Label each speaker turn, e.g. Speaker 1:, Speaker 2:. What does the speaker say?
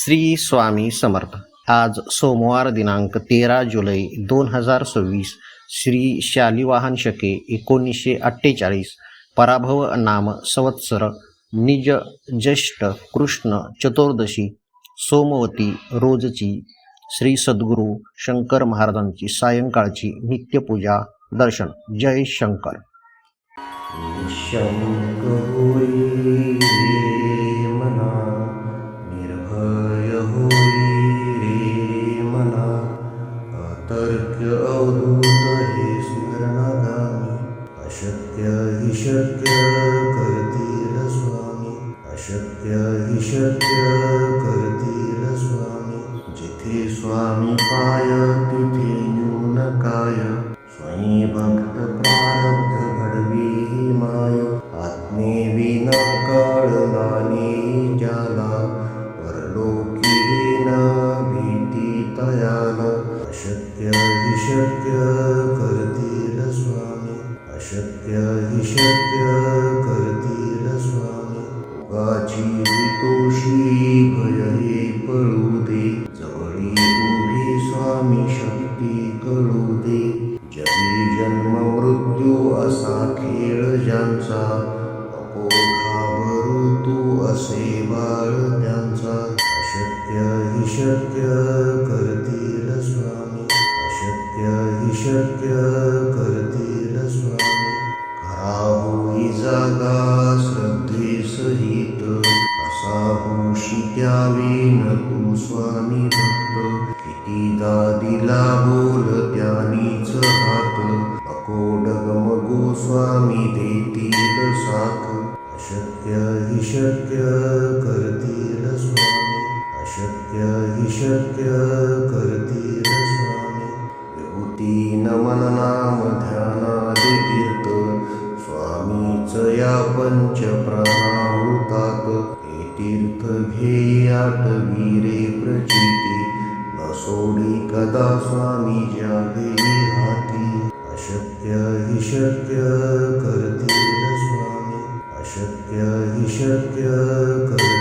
Speaker 1: श्री स्वामी समर्थ. आज सोमवार दिनांक 13 जुलै 2026. श्री शालिवाहन शके 1948. पराभव नाम संवत्सर निज ज्येष्ठ कृष्ण चतुर्दशी सोमवती रोजची श्री सद्गुरू शंकर महाराजांची सायंकाळची नित्यपूजा दर्शन. जय शंकर.
Speaker 2: शंकर होई रे मना, निर्भय होई रे मना, अतर्क्य अवधूत हे स्मरणगामी, अशक्य हि शक्य करतील स्वामी, अशक्य हि शक्य करतील स्वामी. जिथे स्वामी पाय तिथे न्यून काय, स्वयं भक्त प्रारब्ध घडवी माय. आत्मे विना कळणाने ज्याला, परलोकी न भीती तयाला. अशक्य हि शक्य करतील स्वामी, अशक्य हि शक्य करतील स्वामी. उगाची भीतोषी भय हे पळू दे, जवळी उभी स्वामी शक्ती कळू दे. जगी जन्म मृत्यू असा खेळ ज्यांचा, नको घाबरू तू असे बाळ त्यांचा. अशक्य हि शक्य करतील स्वामी, अशक्य हि शक्य करतील स्वामी. खरा होई जागा श्रद्धे सहित, कसा होशी त्यावेन तू स्वामी भक्त. कितीदा दिला बोल त्यानीच हात, नको डगमगू स्वामी देतील साथ. अशक्य हि शक्य करतील स्वामी, अशक्य हि शक्य करतील स्वामी. विभूती नमन नाम ध्यानादि तीर्थ, स्वामीच या पंच प्राणाहुतात. हे तीर्थ घेई आठवी रे प्रचिती, न सोडी कदा स्वामी ज्या घेई हाती. अशक्य हि शक्य करतील स्वामी, अशक्य हि शक्य करतील